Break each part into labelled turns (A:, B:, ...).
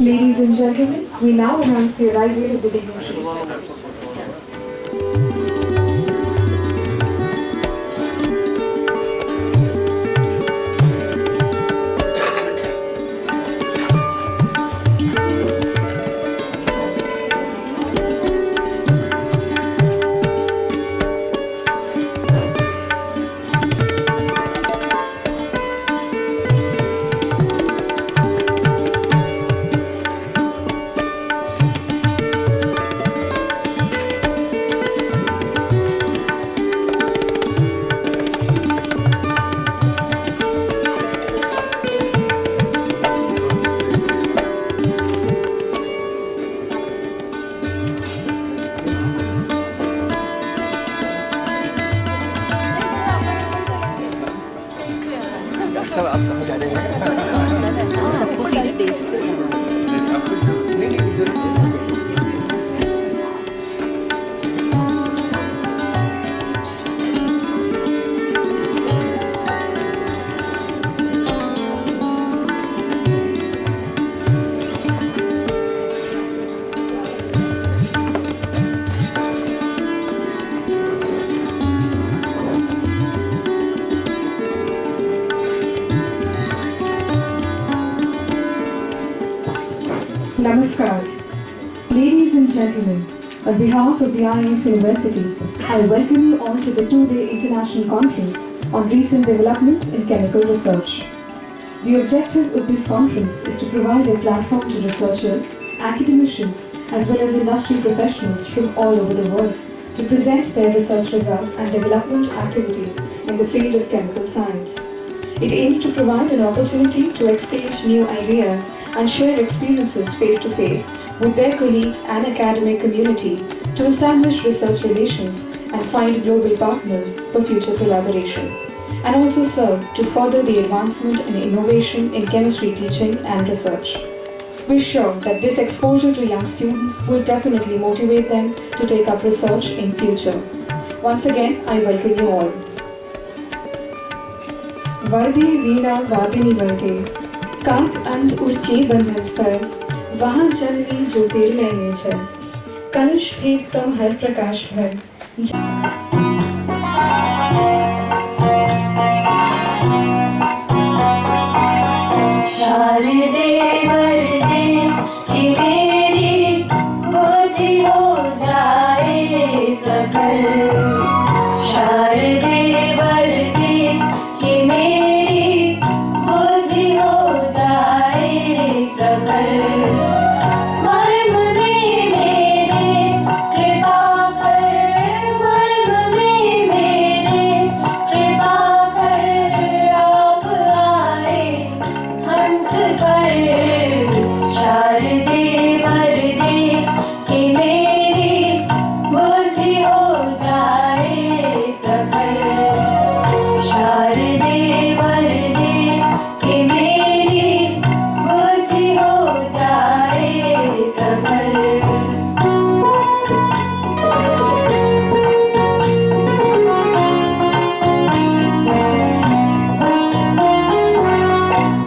A: Ladies and gentlemen, we now announce the arrival of the dignitaries.
B: सब आपका हो जाएगा सबको सीधे test
A: Namaskar. Ladies and gentlemen, on behalf of the IIS University, I welcome you all to the two-day international conference on recent developments in chemical research. The objective of this conference is to provide a platform to researchers, academicians, as well as industry professionals from all over the world to present their research results and development activities in the field of chemical science. It aims to provide an opportunity to exchange new ideas and share experiences face-to-face with their colleagues and academic community to establish research relations and find global partners for future collaboration, and also serve to further the advancement and innovation in chemistry teaching and research. We're sure that this exposure to young students will definitely motivate them to take up research in future. Once again, I welcome you all. Vardi Veena Vadini Varde काट अंत उड़के बंधन स्तर वहाँ जननी ज्योतिर्मय जल कलश भेद तम हर प्रकाश भर
C: शारदे वरदे कि मेरी बुद्धि हो जाए प्रखर शारदे वरदे कि मेरी बुद्धि हो मर्म में मेरे कृपा कर मर्म में मेरे कृपा कर आप आए हंस पर शारदे वरदे कि मेरी बुद्धि हो जाए प्रखर शारदे वरदे कि मेरी बुद्धि हो जाए प्रखर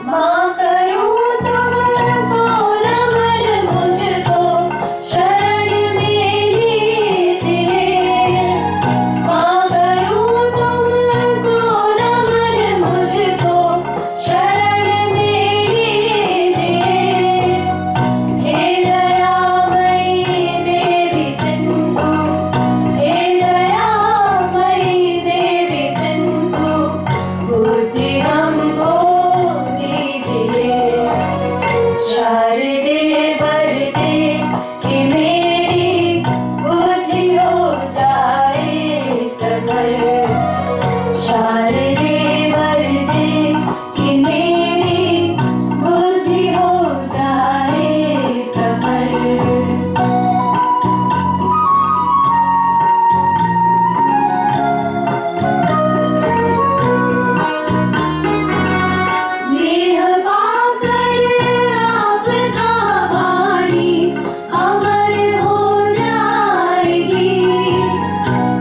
C: माँ करूँ तुमको नमन मुझको शरण में लीजिए माँ करूँ तुमको नमन मुझको शरण में लीजिए हे दयामयी देवी सिंधु हे दयामयी देवी सिंधु बुद्धि हमको दीजिए शारदे वरदे कि मेरी बुद्धि हो जाए प्रखर शारदे वरदे कि मेरी बुद्धि हो जाए प्रखर नेह पाकर आपका वाणी अमर हो जाएगी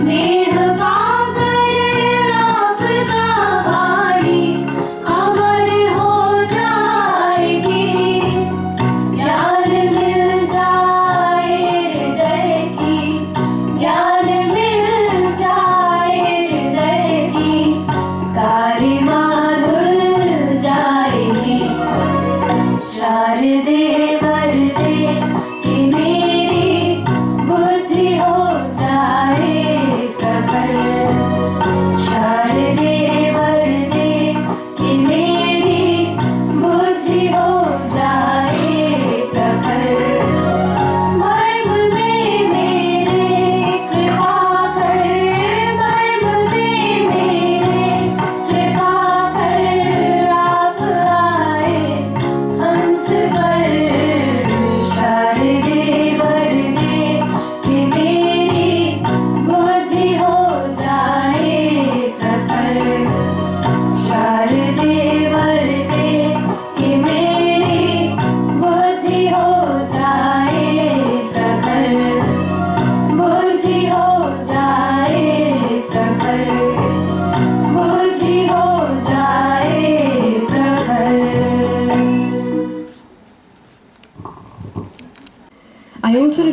C: नेह पाकर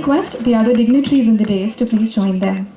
A: request the other dignitaries in the dais to please join them.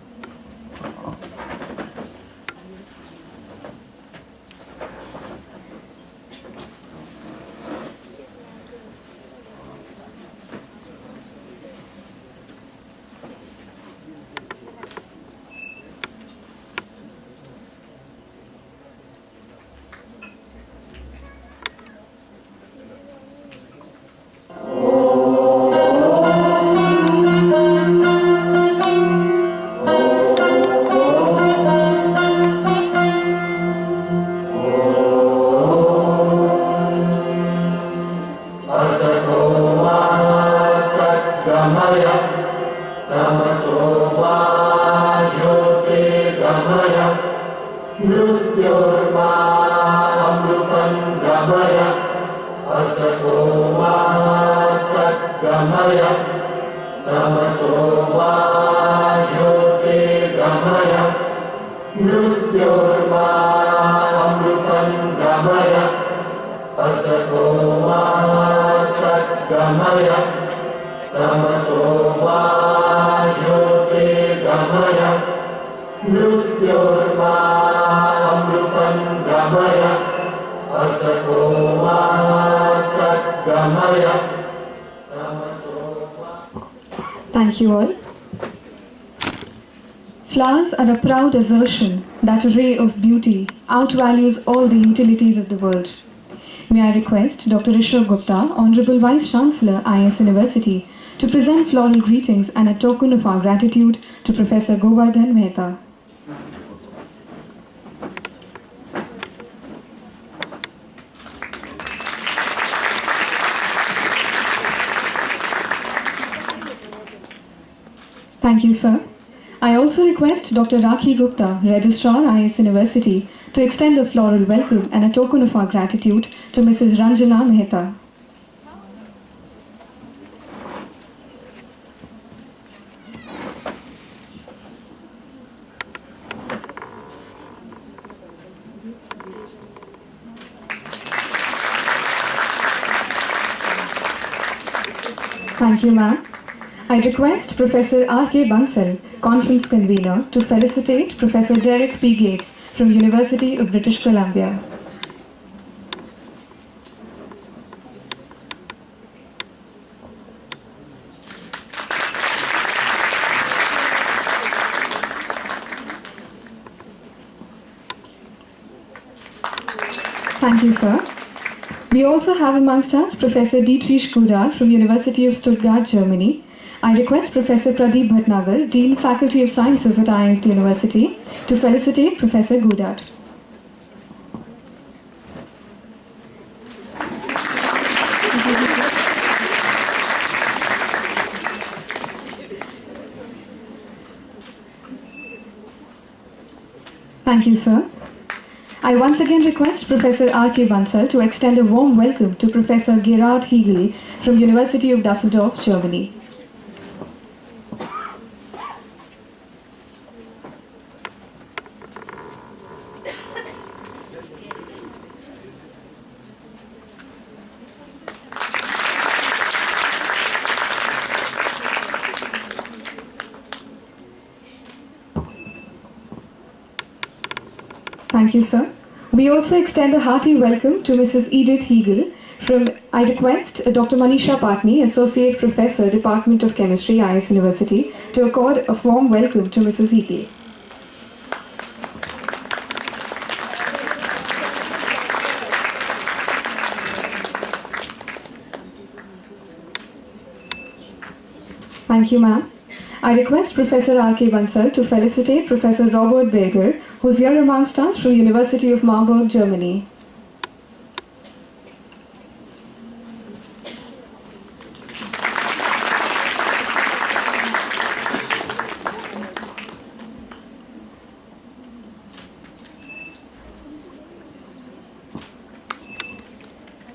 A: Thank you all. Flowers are a proud assertion that a ray of beauty outvalues all the utilities of the world. May I request Dr. Rishabh Gupta, Honorable Vice Chancellor, IS University, to present floral greetings and a token of our gratitude to Professor Govardhan Mehta. Thank you, sir. I also request Dr. Rakhi Gupta, Registrar, IS University, to extend a floral welcome and a token of our gratitude to Mrs. Ranjana Mehta. Thank you, ma'am. I request Professor R.K. Bansal, Conference Convener, to felicitate Professor Derek P. Gates from University of British Columbia. Thank you, sir. We also have amongst us Professor Dietrich Kudar from University of Stuttgart, Germany. I request Professor Pradeep Bhatnagar, Dean Faculty of Sciences at ISD University, to felicitate Professor Gudar. Thank you, sir. I once again request Professor R.K. Bansal to extend a warm welcome to Professor Gerhard Hegel from University of Düsseldorf, Germany. Thank you, sir. We also extend a hearty welcome to Mrs. Edith Hegel from, I request Dr. Manisha Patni, Associate Professor, Department of Chemistry, IS University, to accord a warm welcome to Mrs. Hegel. Thank you, ma'am. I request Professor R.K. Bansal to felicitate Professor Robert Berger, who's here amongst us from University of Marburg, Germany.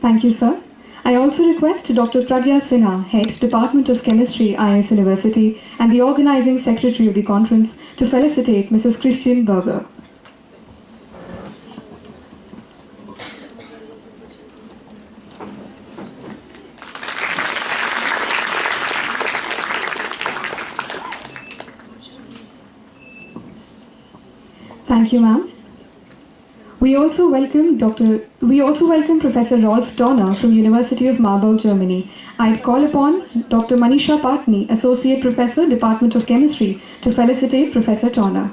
A: Thank you, sir. I also request Dr. Pragya Sinha, Head, Department of Chemistry, IS University, and the Organizing Secretary of the conference to felicitate Mrs. Christian Berger. Thank you, ma'am. We also welcome Professor Rolf Dorner from University of Marburg, Germany. I'd call upon Dr. Manisha Patni, Associate Professor, Department of Chemistry, to felicitate Professor Dorner.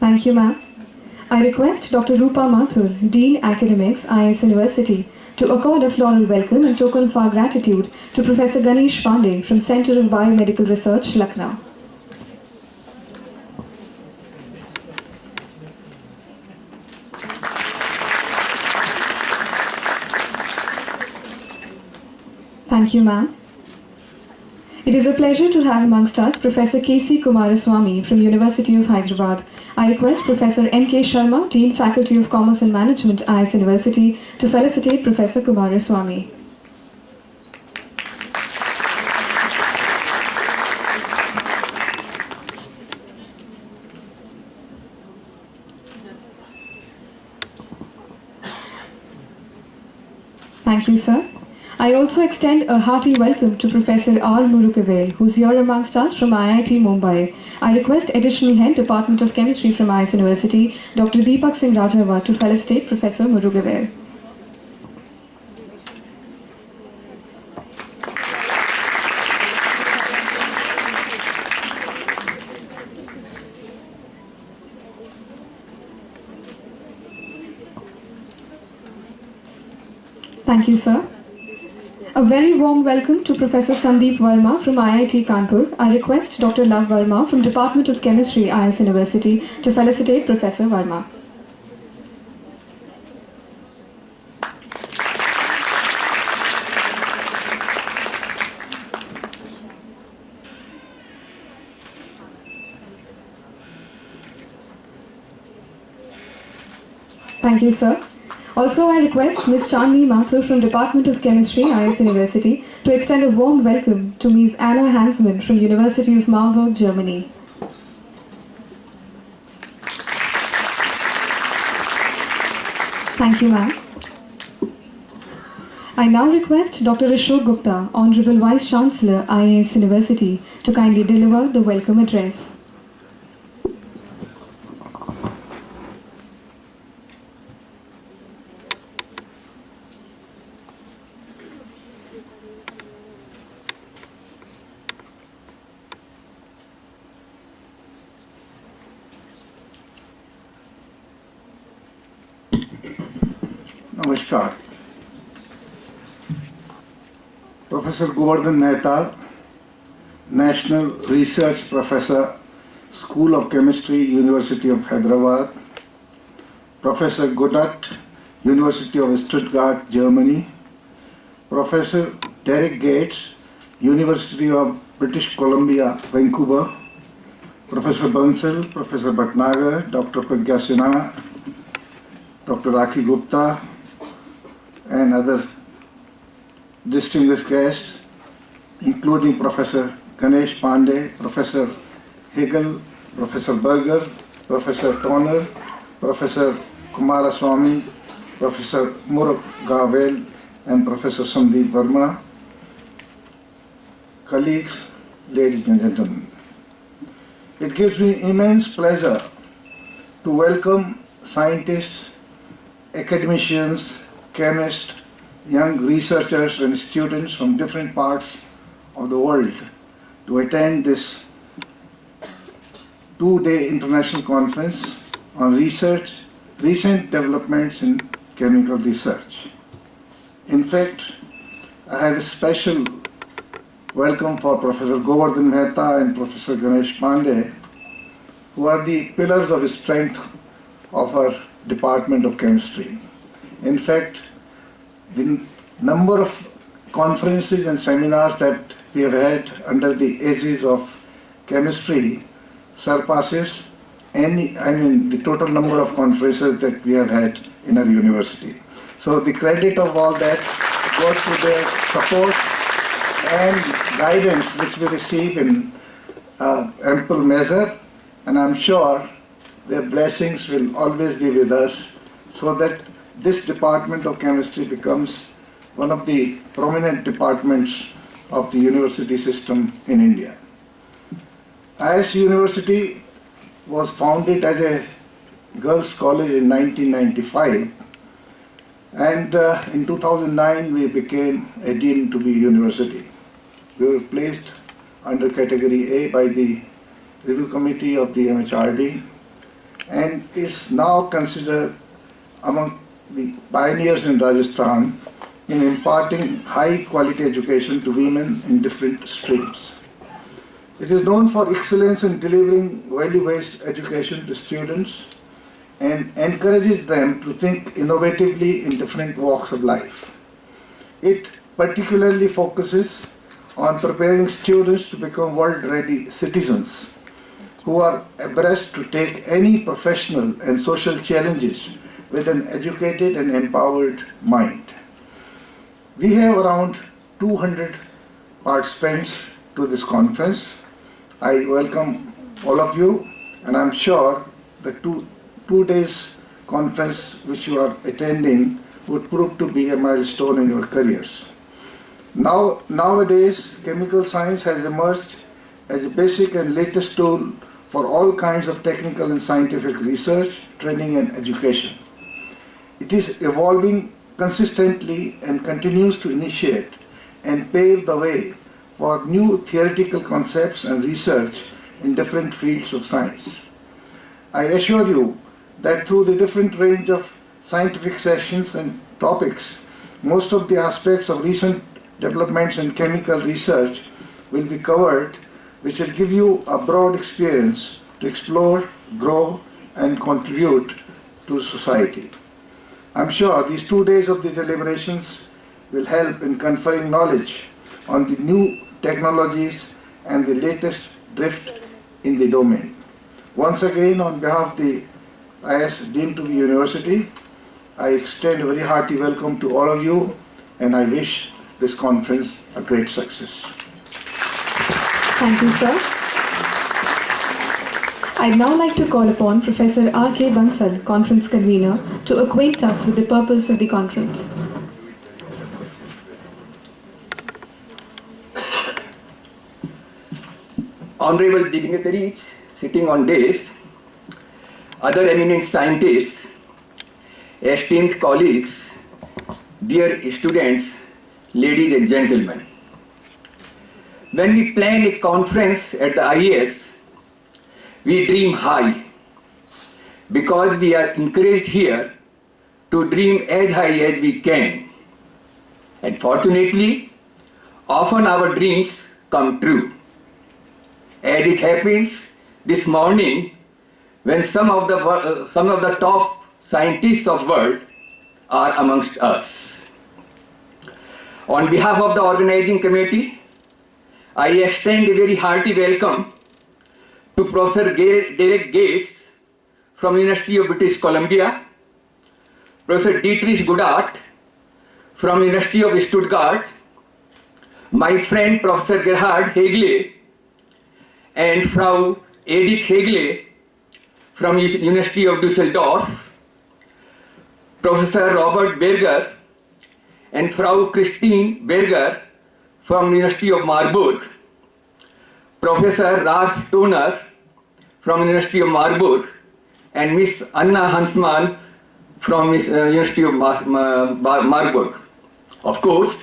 A: Thank you, ma'am. I request Dr. Rupa Mathur, Dean Academics, IS University, to accord a floral welcome and token of our gratitude to Professor Ganesh Pandey from Center of Biomedical Research, Lucknow. Thank you, ma'am. It is a pleasure to have amongst us Professor K.C. Kumaraswamy from University of Hyderabad. I request Professor N.K. Sharma, Dean Faculty of Commerce and Management, IS University, to felicitate Professor Kumaraswamy. Thank you, sir. I also extend a hearty welcome to Professor R. Murugavel, who's here amongst us from IIT Mumbai. I request Additional Head, Department of Chemistry from IS University, Dr. Deepak Singh Rajawat, to felicitate Professor Murugavel. Thank you, sir. A very warm welcome to Professor Sandeep Verma from IIT Kanpur. I request Dr. Love Verma from Department of Chemistry, IS University, to felicitate Professor Verma. Thank you, sir. Also, I request Ms. Chandni Mathur from Department of Chemistry, IS University, to extend a warm welcome to Ms. Anna Hansmann from University of Marburg, Germany. Thank you, ma'am. I now request Dr. Ashok Gupta, Honorable Vice Chancellor, IIS University, to kindly deliver the welcome address.
D: Namaskar. Professor Govardhan Mehta, National Research Professor, School of Chemistry, University of Hyderabad. Professor Godat, University of Stuttgart, Germany. Professor Derek Gates, University of British Columbia, Vancouver. Professor Bansal, Professor Bhatnagar, Dr. Pragya Sinha, Dr. Rakhi Gupta, and other distinguished guests, including Professor Ganesh Pandey, Professor Hegel, Professor Berger, Professor Toner, Professor Kumaraswamy, Professor Murugavel, and Professor Sandeep Verma, colleagues, ladies and gentlemen. It gives me immense pleasure to welcome scientists, academicians, chemists, young researchers and students from different parts of the world to attend this two-day international conference on recent developments in chemical research. In fact, I have a special welcome for Professor Govardhan Mehta and Professor Ganesh Pandey, who are the pillars of strength of our Department of Chemistry. In fact, the number of conferences and seminars that we have had under the aegis of chemistry surpasses the total number of conferences that we have had in our university. So the credit of all that goes to their support and guidance which we receive in ample measure, and I'm sure their blessings will always be with us so that this department of chemistry becomes one of the prominent departments of the university system in India. IIS University was founded as a girls' college in 1995, and in 2009 we became a deemed to be university. We were placed under category A by the review committee of the MHRD and is now considered among the pioneers in Rajasthan in imparting high quality education to women in different streams. It is known for excellence in delivering value-based education to students and encourages them to think innovatively in different walks of life. It particularly focuses on preparing students to become world-ready citizens who are abreast to take any professional and social challenges with an educated and empowered mind. We have around 200 participants to this conference. I welcome all of you, and I'm sure the two days conference which you are attending would prove to be a milestone in your careers. Nowadays, chemical science has emerged as a basic and latest tool for all kinds of technical and scientific research, training and education. It is evolving consistently and continues to initiate and pave the way for new theoretical concepts and research in different fields of science. I assure you that through the different range of scientific sessions and topics, most of the aspects of recent developments in chemical research will be covered, which will give you a broad experience to explore, grow, and contribute to society. I'm sure these 2 days of the deliberations will help in conferring knowledge on the new technologies and the latest drift in the domain. Once again, on behalf of the IIS Deemed to be University, I extend a very hearty welcome to all of you, and I wish this conference a great success.
A: Thank you, sir. I'd now like to call upon Professor R.K. Bansal, conference convener, to acquaint us with the purpose of the conference.
E: Honorable dignitaries sitting on dais, other eminent scientists, esteemed colleagues, dear students, ladies and gentlemen. When we plan a conference at the IIS, we dream high because we are encouraged here to dream as high as we can. And fortunately, often our dreams come true. As it happens this morning, when some of the top scientists of the world are amongst us. On behalf of the organizing committee, I extend a very hearty welcome to Professor Derek Gates from University of British Columbia, Professor Dietrich Goddard from University of Stuttgart, my friend Professor Gerhard Hegle, and Frau Edith Hegle from University of Düsseldorf, Professor Robert Berger and Frau Christine Berger from University of Marburg, Professor Ralph Toner from University of Marburg, and Miss Anna Hansmann from University of Marburg. Of course,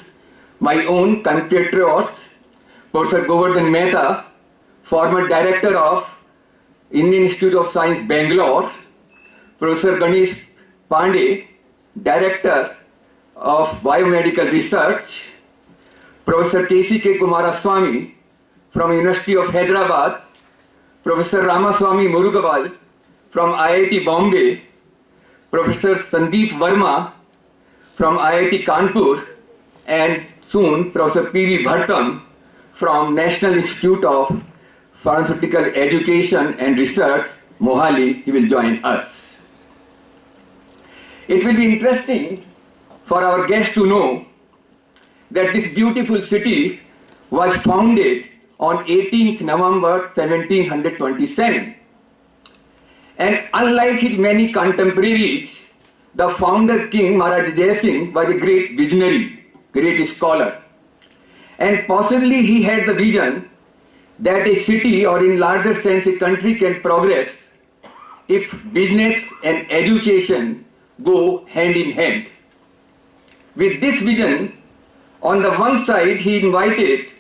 E: my own compatriots, Professor Govardhan Mehta, former director of Indian Institute of Science, Bangalore, Professor Ganesh Pandey, director of biomedical research, Professor K.C.K. Kumaraswamy from University of Hyderabad, Professor Ramaswamy Murugaval from IIT Bombay, Professor Sandeep Verma from IIT Kanpur, and soon Professor P.V. Bhartam from National Institute of Pharmaceutical Education and Research, Mohali. He will join us. It will be interesting for our guests to know that this beautiful city was founded on 18th November 1727. And unlike his many contemporaries, the founder King Maharaj Jai Singh was a great visionary, great scholar. And possibly he had the vision that a city, or in larger sense a country, can progress if business and education go hand in hand. With this vision, on the one side he invited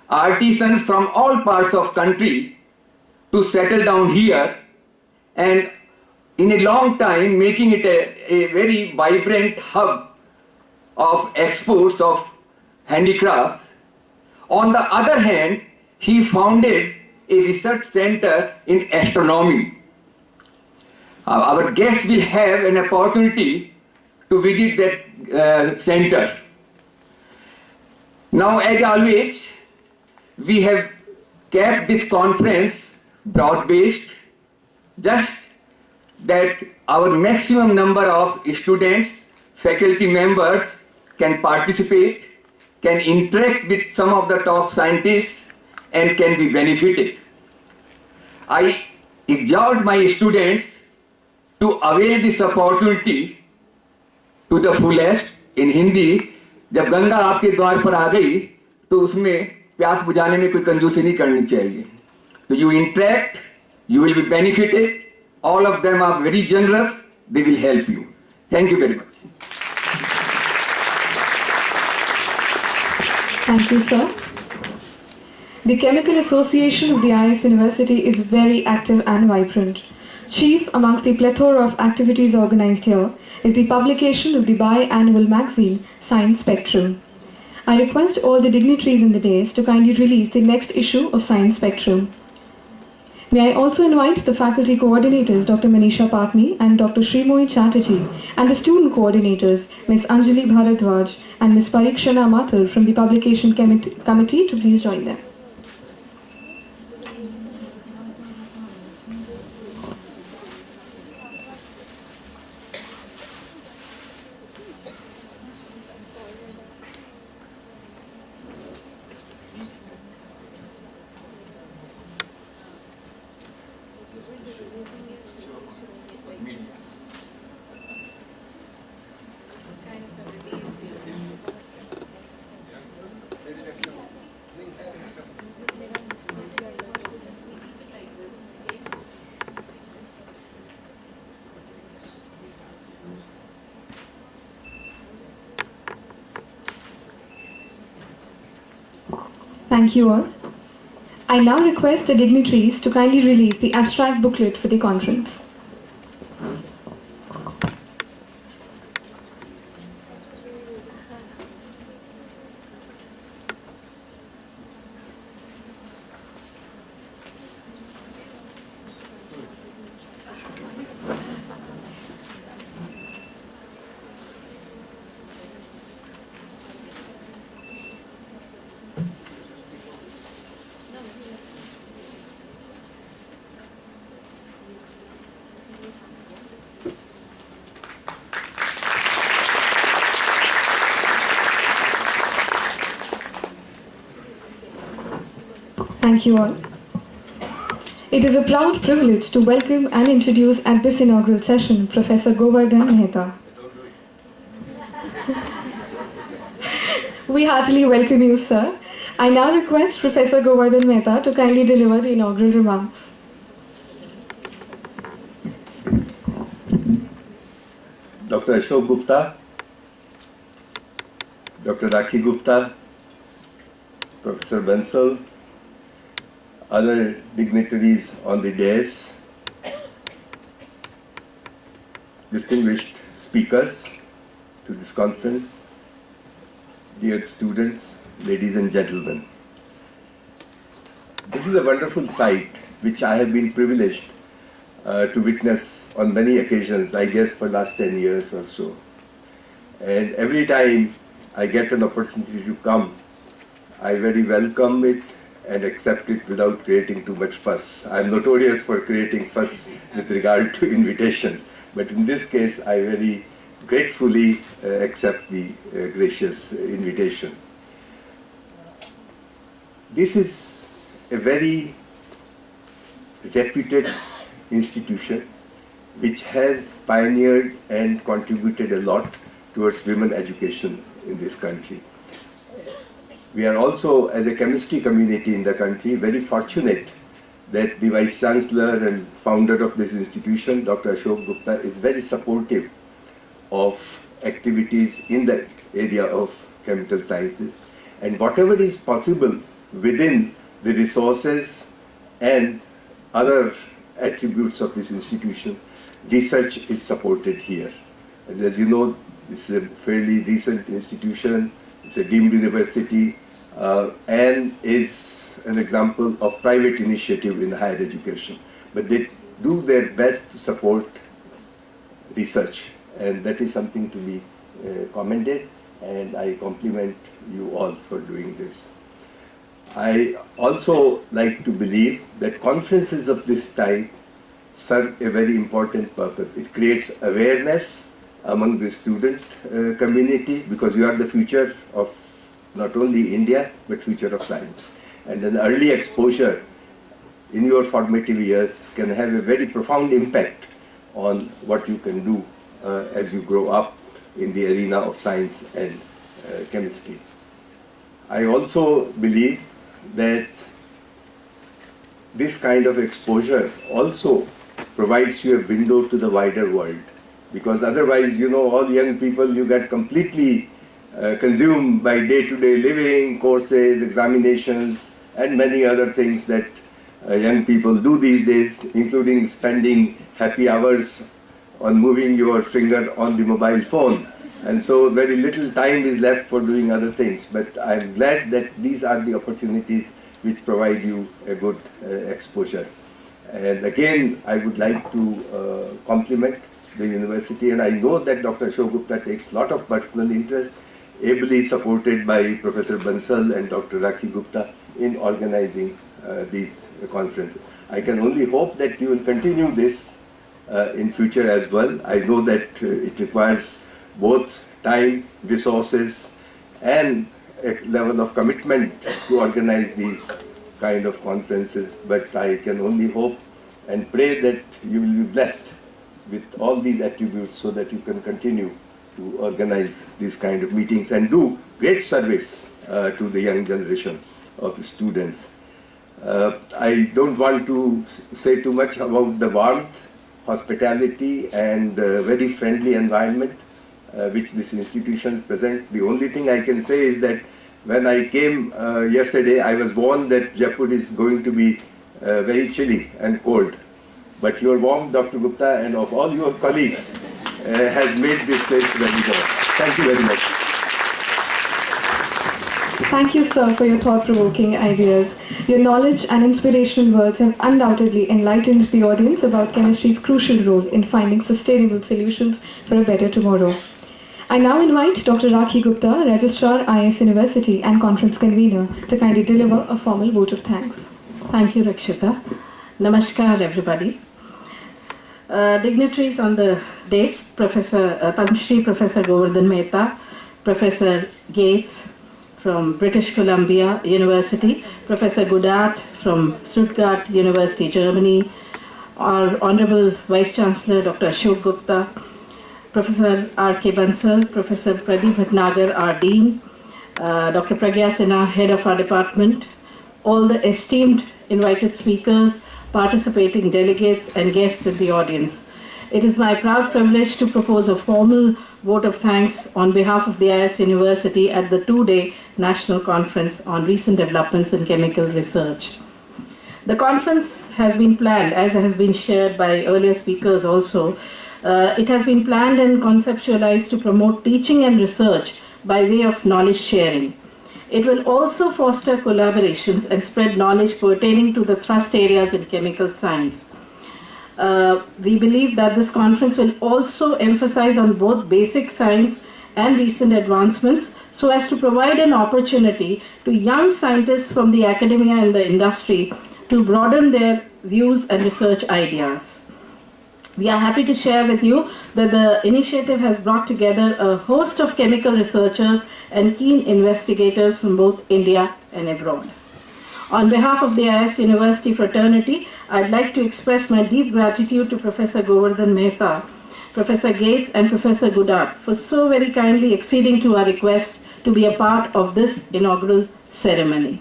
E: artisans from all parts of country to settle down here, and in a long time making it a very vibrant hub of exports of handicrafts. On the other hand, he founded a research center in astronomy. Our guests will have an opportunity to visit that center. Now, as always, we have kept this conference broad-based, just that our maximum number of students, faculty members can participate, can interact with some of the top scientists, and can be benefited. I exhort my students to avail this opportunity to the fullest. In Hindi, जब गंगा आपके द्वार पर आ गई तो उसमें प्यास बुझाने में कोई कंजूसी नहीं करनी चाहिए. So you interact, you will be benefited. All of them are very generous. They will help you. Thank you very much.
A: Thank you, sir. The Chemical Association of the IS University is very active and vibrant. Chief amongst the plethora of activities organized here is the publication of the bi-annual magazine Science Spectrum. I request all the dignitaries in the dais to kindly release the next issue of Science Spectrum. May I also invite the faculty coordinators Dr. Manisha Patni and Dr. Srimoy Chatterjee, and the student coordinators Ms. Anjali Bharadwaj and Ms. Parikshana Mathur from the publication committee to please join them. Thank you all. I now request the dignitaries to kindly release the abstract booklet for the conference. Thank you all. It is a proud privilege to welcome and introduce at this inaugural session Professor Govardhan Mehta. We heartily welcome you, sir. I now request Professor Govardhan Mehta to kindly deliver the inaugural remarks.
F: Dr. Ashok Gupta, Dr. Rakhi Gupta, Professor Bansal, other dignitaries on the dais, distinguished speakers to this conference, dear students, ladies and gentlemen. This is a wonderful sight which I have been privileged to witness on many occasions, I guess for the last 10 years or so. And every time I get an opportunity to come, I very welcome it and accept it without creating too much fuss. I'm notorious for creating fuss with regard to invitations, but in this case I very gratefully accept the gracious invitation. this is a very reputed institution which has pioneered and contributed a lot towards women education in this country. We are also, as a chemistry community in the country, very fortunate that the Vice Chancellor and founder of this institution, Dr. Ashok Gupta, is very supportive of activities in the area of chemical sciences, and whatever is possible within the resources and other attributes of this institution, research is supported here. As you know, this is a fairly recent institution, it's a deemed university, and is an example of private initiative in higher education. But they do their best to support research, and that is something to be commended, and I compliment you all for doing this. I also like to believe that conferences of this type serve a very important purpose. It creates awareness among the student community, because you are the future of not only India but future of science. And an early exposure in your formative years can have a very profound impact on what you can do as you grow up in the arena of science and chemistry. I also believe that this kind of exposure also provides you a window to the wider world, because otherwise, you know, all young people, you get completely consumed by day-to-day living, courses, examinations, and many other things that young people do these days, including spending happy hours on moving your finger on the mobile phone. And so very little time is left for doing other things. But I'm glad that these are the opportunities which provide you a good exposure. And again, I would like to compliment the university, and I know that Dr. Ashok Gupta takes a lot of personal interest, ably supported by Professor Bansal and Dr. Rakhi Gupta in organizing these conferences. I can only hope that you will continue this in future as well. I know that it requires both time, resources, and a level of commitment to organize these kind of conferences, but I can only hope and pray that you will be blessed with all these attributes so that you can continue to organize these kind of meetings and do great service to the young generation of students. I don't want to say too much about the warmth, hospitality, and very friendly environment which this institution present. The only thing I can say is that when I came yesterday, I was warned that Jaipur is going to be very chilly and cold. But your warmth, Dr. Gupta, and of all your colleagues has made this place very warm. Thank you very much.
A: Thank you, sir, for your thought-provoking ideas. Your knowledge and inspirational words have undoubtedly enlightened the audience about chemistry's crucial role in finding sustainable solutions for a better tomorrow. I now invite Dr. Rakhi Gupta, Registrar, IIS University and Conference Convener, to kindly deliver a formal vote of thanks.
G: Thank you, Rakshita. Namaskar, everybody. Dignitaries on the dais, Padma Shri Professor Govardhan Mehta, Professor Gates from British Columbia University, Professor Gudat from Stuttgart University, Germany, our Honorable Vice Chancellor Dr. Ashok Gupta, Professor R.K. Bansal, Professor Pradeep Bhatnagar, our Dean, Dr. Pragya Sinha, Head of our department, all the esteemed invited speakers, participating delegates and guests in the audience. It is my proud privilege to propose a formal vote of thanks on behalf of the IIS University at the two-day National Conference on Recent Developments in Chemical Research. The conference has been planned, as has been shared by earlier speakers also, it has been planned and conceptualized to promote teaching and research by way of knowledge sharing. It will also foster collaborations and spread knowledge pertaining to the thrust areas in chemical science. We believe that this conference will also emphasize on both basic science and recent advancements so as to provide an opportunity to young scientists from the academia and the industry to broaden their views and research ideas. We are happy to share with you that the initiative has brought together a host of chemical researchers and keen investigators from both India and abroad. On behalf of the IS University fraternity, I'd like to express my deep gratitude to Professor Govardhan Mehta, Professor Gates and Professor Goodart for so very kindly acceding to our request to be a part of this inaugural ceremony.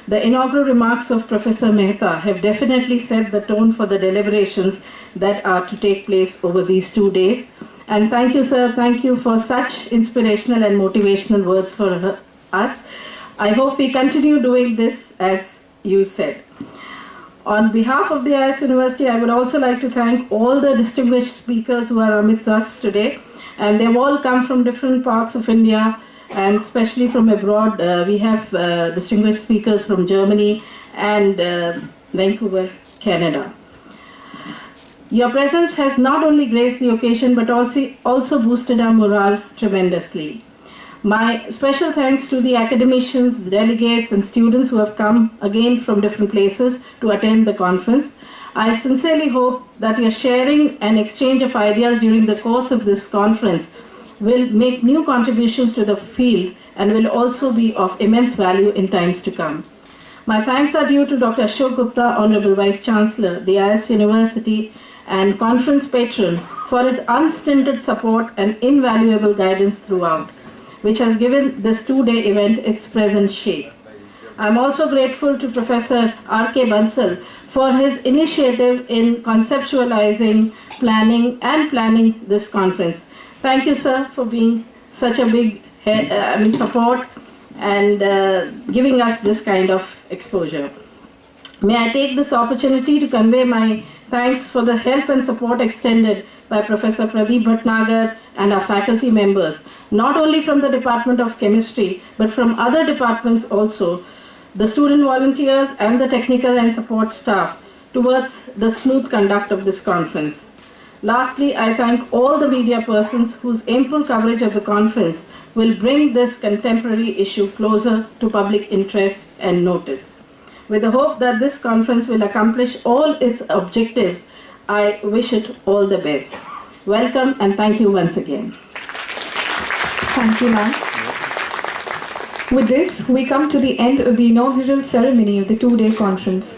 G: The inaugural remarks of Professor Mehta have definitely set the tone for the deliberations that are to take place over these 2 days. And thank you, sir. Thank you for such inspirational and motivational words for us. I hope we continue doing this as you said. On behalf of the IS University, I would also like to thank all the distinguished speakers who are amidst us today. And they've all come from different parts of India, and especially from abroad. We have distinguished speakers from Germany and Vancouver, Canada. Your presence has not only graced the occasion but also boosted our morale tremendously. My special thanks to the academicians, delegates and students who have come again from different places to attend the conference. I sincerely hope that your sharing and exchange of ideas during the course of this conference will make new contributions to the field and will also be of immense value in times to come. My thanks are due to Dr. Ashok Gupta, Honorable Vice Chancellor, the IS University and conference patron for his unstinted support and invaluable guidance throughout, which has given this 2-day event its present shape. I'm also grateful to Professor R.K. Bansal for his initiative in conceptualizing, planning this conference. Thank you, sir, for being such a big support and giving us this kind of exposure. May I take this opportunity to convey my thanks for the help and support extended by Professor Pradeep Bhatnagar and our faculty members, not only from the Department of Chemistry, but from other departments also, the student volunteers and the technical and support staff towards the smooth conduct of this conference. Lastly, I thank all the media persons whose ample coverage of the conference will bring this contemporary issue closer to public interest and notice. With the hope that this conference will accomplish all its objectives, I wish it all the best. Welcome and thank you once again.
A: Thank you, ma'am. With this, we come to the end of the inaugural ceremony of the 2-day conference.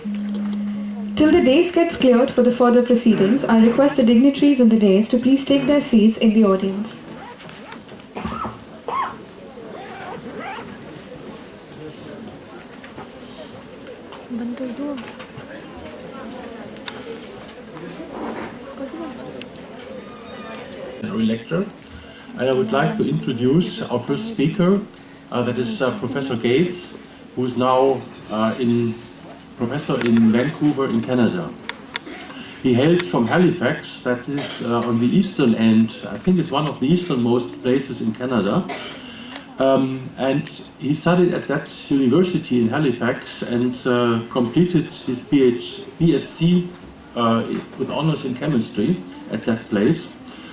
A: Till the dais gets cleared for the further proceedings, I request the dignitaries on the dais to please take their seats in the audience.
H: Lecture, and I would like to introduce our first speaker, that is Professor Gates, who is now professor in Vancouver in Canada. He hails from Halifax, that is on the eastern end. I think it's one of the easternmost places in Canada. And he studied at that university in Halifax and completed his BSc with honors in chemistry at that place.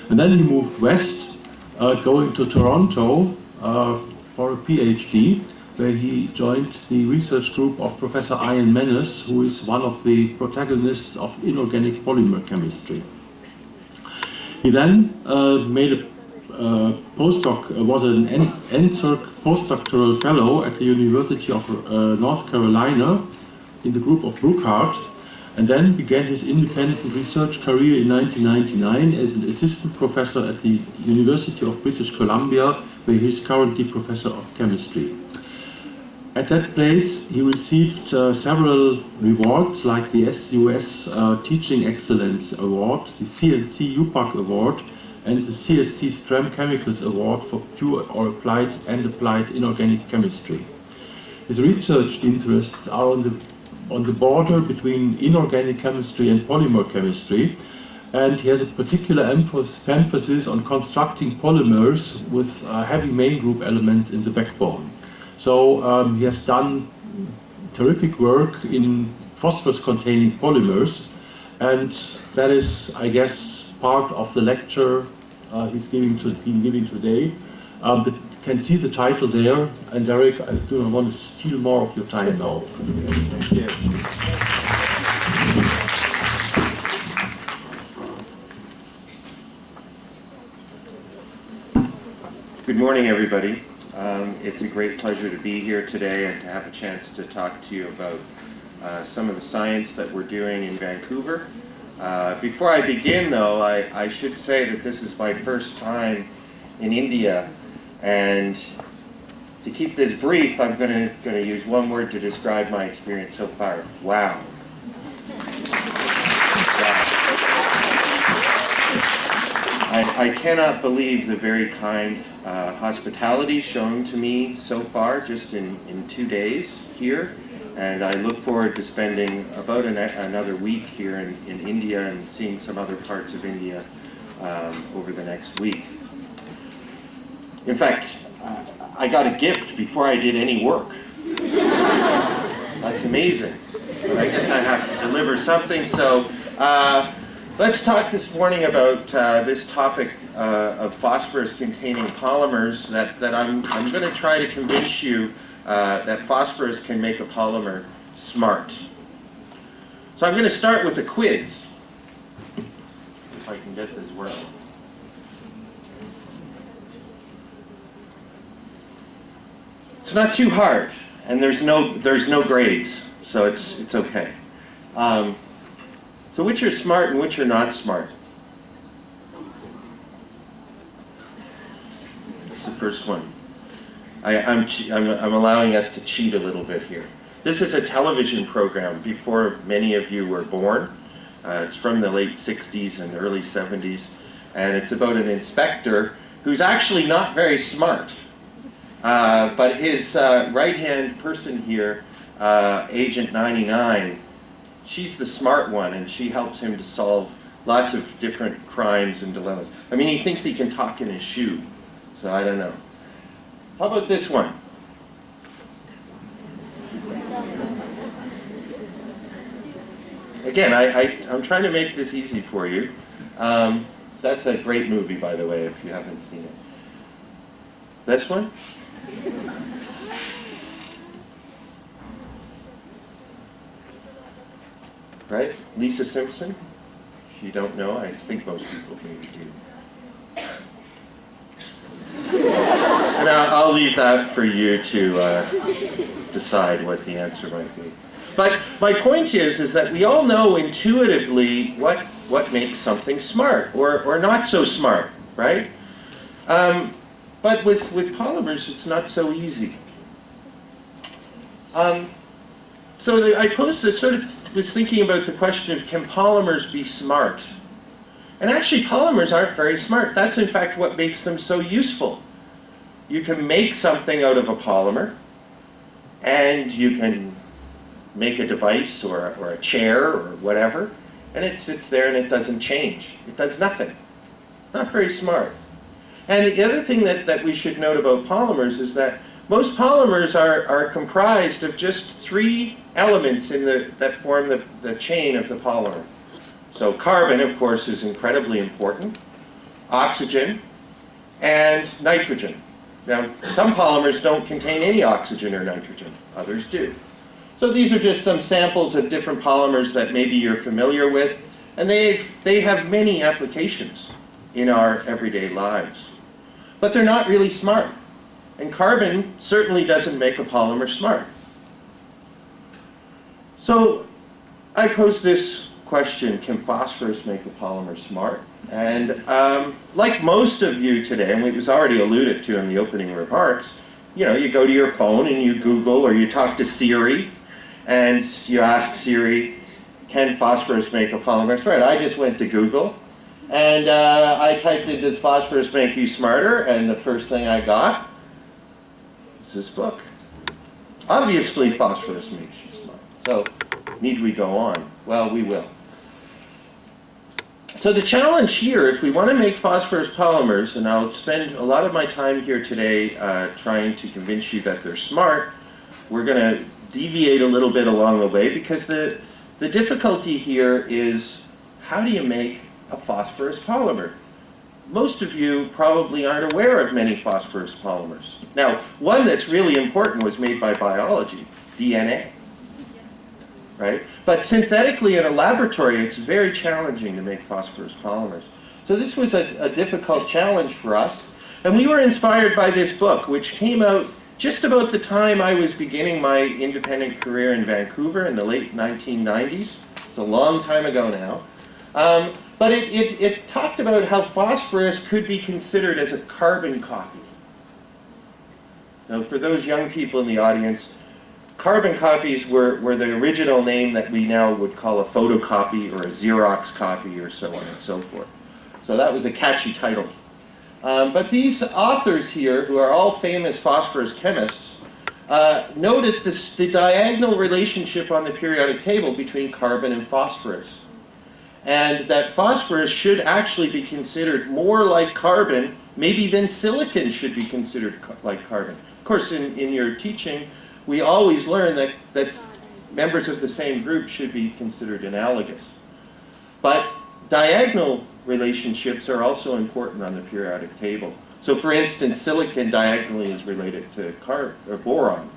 H: And then he moved west, going to Toronto for a PhD, where he joined the research group of Professor Ian Menes, who is one of the protagonists of inorganic polymer chemistry. He then made a postdoc, was an NSERC postdoctoral fellow at the University of North Carolina in the group of Brookhart, and then began his independent research career in 1999 as an assistant professor at the University of British Columbia, where he is currently professor of chemistry. At that place, he received several rewards like the SUS Teaching Excellence Award, the CNC UPAC Award, and the CSC Stram Chemicals Award for pure or applied inorganic chemistry. His research interests are on the border between inorganic chemistry and polymer chemistry, and he has a particular emphasis on constructing polymers with heavy main group elements in the backbone. So he has done terrific work in phosphorus-containing polymers, and that is, I guess, part of the lecture he's been giving today. You can see the title there, and Derek, I do not want to steal more of your time now. Thank you.
F: Good morning, everybody.
I: It's a great pleasure to be here today and to have a chance to talk to you about some of the science that we're doing in Vancouver. Before I begin, though, I should say that this is my first time in India, and to keep this brief, I'm going to use one word to describe my experience so far. Wow. I cannot believe the very kind hospitality shown to me so far, just in 2 days here. And I look forward to spending about another week here in India and seeing some other parts of India over the next week. In fact, I got a gift before I did any work. That's amazing. But I guess I have to deliver something. So let's talk this morning about this topic of phosphorus-containing polymers that I'm going to try to convince you that phosphorus can make a polymer smart. So I'm going to start with a quiz. If I can get this working. It's not too hard, and there's no grades, so it's okay. So which are smart and which are not smart? That's the first one. I'm allowing us to cheat a little bit here. This is a television program before many of you were born. It's from the late 60s and early 70s, and it's about an inspector who's actually not very smart. But his right-hand person here, Agent 99, she's the smart one, and she helps him to solve lots of different crimes and dilemmas. I mean, he thinks he can talk in his shoe, so I don't know. How about this one? Again, I'm trying to make this easy for you. That's a great movie, by the way, if you haven't seen it. This one? Right? Lisa Simpson? If you don't know, I think most people maybe do. And I'll leave that for you to decide what the answer might be. But my point is that we all know intuitively what makes something smart or not so smart, right? But with polymers, it's not so easy. So I posed this was thinking about the question of, can polymers be smart? And actually, polymers aren't very smart. That's in fact what makes them so useful. You can make something out of a polymer, and you can make a device or a chair or whatever, and it sits there and it doesn't change. It does nothing. Not very smart. And the other thing that we should note about polymers is that most polymers are comprised of just 3 elements that form the chain of the polymer. So carbon, of course, is incredibly important, oxygen, and nitrogen. Now, some polymers don't contain any oxygen or nitrogen. Others do. So these are just some samples of different polymers that maybe you're familiar with, and they have many applications in our everyday lives. But they're not really smart. And carbon certainly doesn't make a polymer smart. So I posed this question, can phosphorus make a polymer smart? And like most of you today, and it was already alluded to in the opening remarks, you go to your phone and you Google or you talk to Siri and you ask Siri, can phosphorus make a polymer smart? I just went to Google and I typed in, does phosphorus make you smarter? And the first thing I got is this book. Obviously phosphorus makes you smart. So need we go on? Well, we will. So the challenge here, if we want to make phosphorus polymers, and I'll spend a lot of my time here today trying to convince you that they're smart, we're going to deviate a little bit along the way, because the difficulty here is, how do you make a phosphorus polymer? Most of you probably aren't aware of many phosphorus polymers. Now, one that's really important was made by biology, DNA. Right? But synthetically in a laboratory, it's very challenging to make phosphorus polymers. So this was a difficult challenge for us. And we were inspired by this book, which came out just about the time I was beginning my independent career in Vancouver in the late 1990s. It's a long time ago now. But it talked about how phosphorus could be considered as a carbon copy. Now, for those young people in the audience, carbon copies were the original name that we now would call a photocopy or a Xerox copy or so on and so forth. So that was a catchy title. But these authors here, who are all famous phosphorus chemists, noted the diagonal relationship on the periodic table between carbon and phosphorus. And that phosphorus should actually be considered more like carbon, maybe than silicon should be considered like carbon. Of course, in your teaching, we always learn that members of the same group should be considered analogous. But diagonal relationships are also important on the periodic table. So for instance, silicon diagonally is related to boron,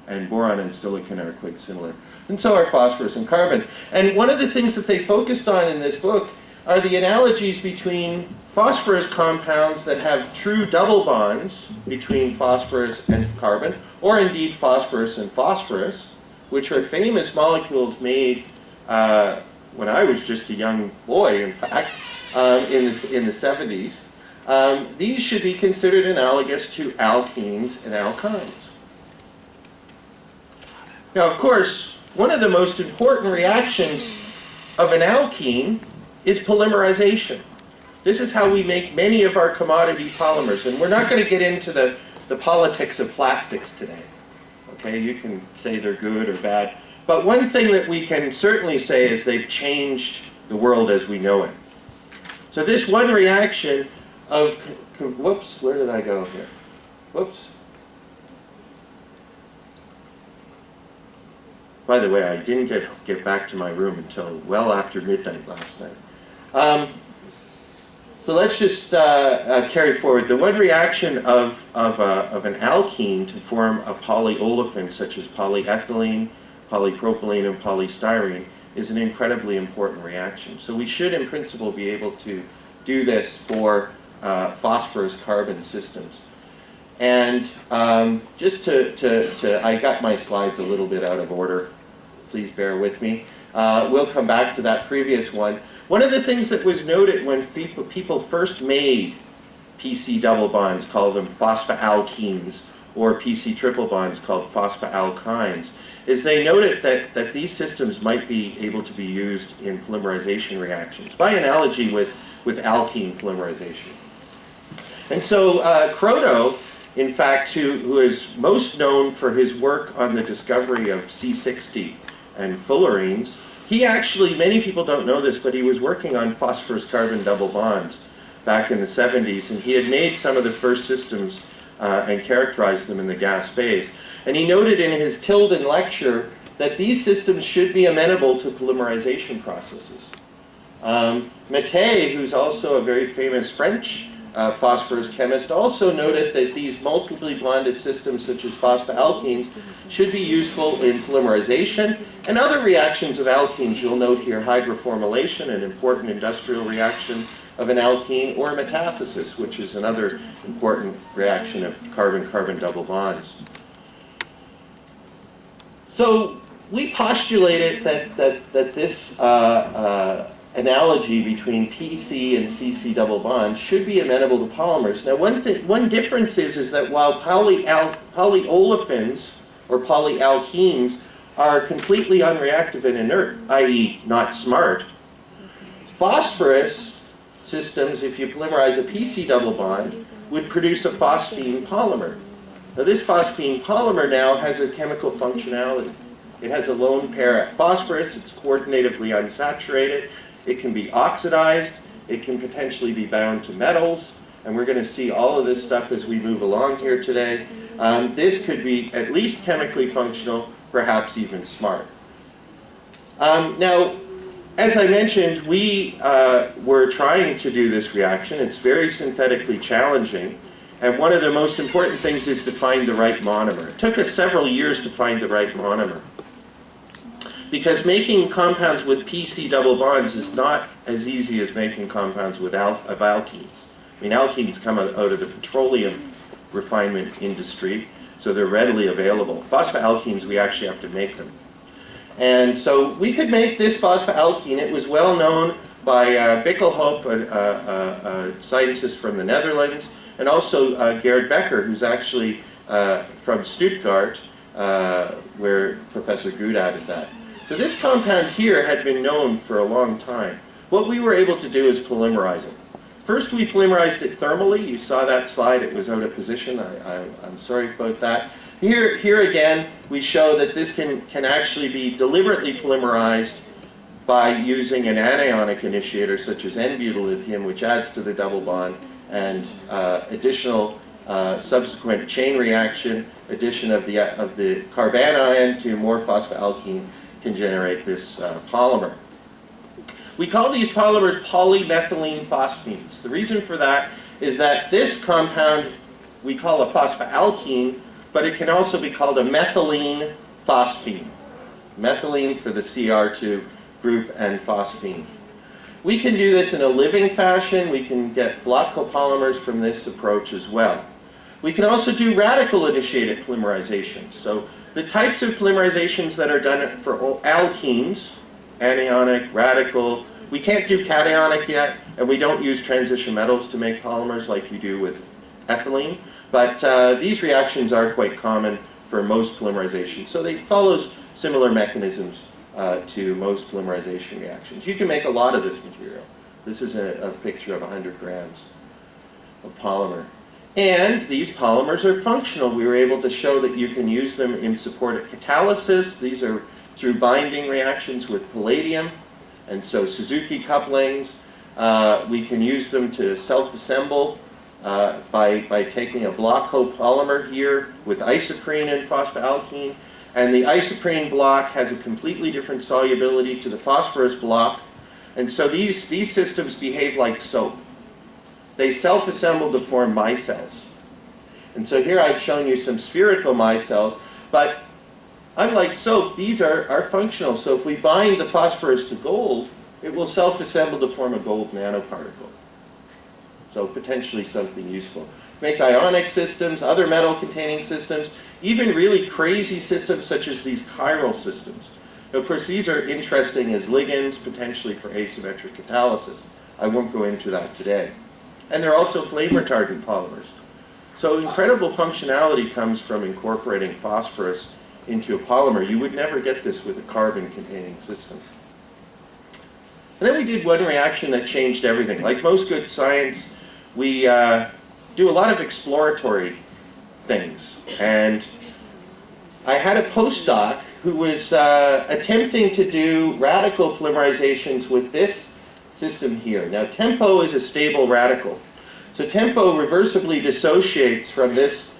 I: and boron and silicon are quite similar. And so are phosphorus and carbon. And one of the things that they focused on in this book are the analogies between phosphorus compounds that have true double bonds between phosphorus and carbon, or indeed phosphorus and phosphorus, which are famous molecules made when I was just a young boy, in fact, in the 70s. These should be considered analogous to alkenes and alkynes. Now, of course, one of the most important reactions of an alkene is polymerization. This is how we make many of our commodity polymers, and we're not going to get into the politics of plastics today. Okay, you can say they're good or bad, but one thing that we can certainly say is they've changed the world as we know it. So this one reaction of, whoops, where did I go here? Whoops. By the way, I didn't get back to my room until well after midnight last night. So let's just carry forward. The one reaction of an alkene to form a polyolefin, such as polyethylene, polypropylene, and polystyrene, is an incredibly important reaction. So we should, in principle, be able to do this for phosphorus-carbon systems. And just I got my slides a little bit out of order. Please bear with me. We'll come back to that previous one. One of the things that was noted when people first made PC double bonds, called them phosphaalkenes, or PC triple bonds called phosphaalkynes, is they noted that these systems might be able to be used in polymerization reactions, by analogy with alkene polymerization. And so Kroto, in fact, who is most known for his work on the discovery of C60 and fullerenes, he actually, many people don't know this, but he was working on phosphorus-carbon double bonds back in the 70s, and he had made some of the first systems and characterized them in the gas phase. And he noted in his Tilden lecture that these systems should be amenable to polymerization processes. Mattei, who's also a very famous French phosphorus chemist, also noted that these multiply bonded systems, such as phosphaalkenes, should be useful in polymerization and other reactions of alkenes. You'll note here hydroformylation, an important industrial reaction of an alkene, or metathesis, which is another important reaction of carbon-carbon double bonds. So we postulated that this analogy between PC and CC double bonds should be amenable to polymers. Now, one difference is that while polyolefins or polyalkenes are completely unreactive and inert, i.e. not smart, phosphorus systems, if you polymerize a PC double bond, would produce a phosphine polymer. Now, this phosphine polymer now has a chemical functionality. It has a lone pair at phosphorus. It's coordinatively unsaturated. It can be oxidized. It can potentially be bound to metals. And we're going to see all of this stuff as we move along here today. This could be at least chemically functional, perhaps even smart. Now, as I mentioned, we were trying to do this reaction. It's very synthetically challenging. And one of the most important things is to find the right monomer. It took us several years to find the right monomer, because making compounds with PC double bonds is not as easy as making compounds with alkenes. I mean, alkenes come out of the petroleum refinement industry, so they're readily available. Phosphaalkenes, we actually have to make them. And so we could make this phosphaalkene. It was well known by Bickelhoop, a scientist from the Netherlands, and also Gerard Becker, who's actually from Stuttgart, where Professor Goudat is at. So this compound here had been known for a long time. What we were able to do is polymerize it. First, we polymerized it thermally. You saw that slide. It was out of position. I'm sorry about that. Here again, we show that this can actually be deliberately polymerized by using an anionic initiator such as N-butyllithium, which adds to the double bond, and additional subsequent chain reaction, addition of the carbanion to more phosphaalkene can generate this polymer. We call these polymers polymethylene phosphines. The reason for that is that this compound we call a phosphaalkene, but it can also be called a methylene phosphine. Methylene for the Cr2 group and phosphine. We can do this in a living fashion. We can get block copolymers from this approach as well. We can also do radical-initiated polymerization. So the types of polymerizations that are done for alkenes, anionic, radical, we can't do cationic yet, and we don't use transition metals to make polymers like you do with ethylene. But these reactions are quite common for most polymerization. So they follow similar mechanisms to most polymerization reactions. You can make a lot of this material. This is a picture of 100 grams of polymer. And these polymers are functional. We were able to show that you can use them in support of catalysis. These are through binding reactions with palladium. And so Suzuki couplings, we can use them to self-assemble by taking a block copolymer here with isoprene and phosphaalkene. And the isoprene block has a completely different solubility to the phosphorus block. And so these systems behave like soap. They self-assemble to form micelles. And so here I've shown you some spherical micelles, but unlike soap, these are functional. So if we bind the phosphorus to gold, it will self-assemble to form a gold nanoparticle. So potentially something useful. Make ionic systems, other metal-containing systems, even really crazy systems such as these chiral systems. Now, of course, these are interesting as ligands, potentially for asymmetric catalysis. I won't go into that today. And they're also flame retardant polymers. So incredible functionality comes from incorporating phosphorus into a polymer. You would never get this with a carbon-containing system. And then we did one reaction that changed everything. Like most good science, we do a lot of exploratory things. And I had a postdoc who was attempting to do radical polymerizations with this system here. Now, TEMPO is a stable radical. So TEMPO reversibly dissociates from this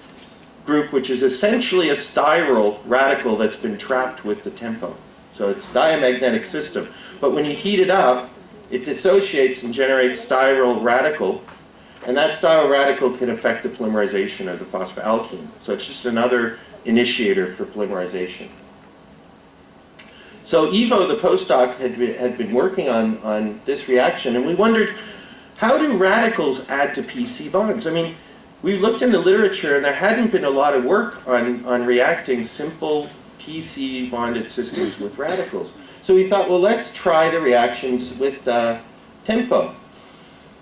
I: group, which is essentially a styrol radical that's been trapped with the TEMPO. So it's a diamagnetic system. But when you heat it up, it dissociates and generates styrol radical. And that styrol radical can affect the polymerization of the phosphaalkene. So it's just another initiator for polymerization. So Ivo, the postdoc, had been working on this reaction, and we wondered, how do radicals add to PC bonds? I mean, we looked in the literature, and there hadn't been a lot of work on reacting simple PC bonded systems with radicals. So we thought, well, let's try the reactions with TEMPO.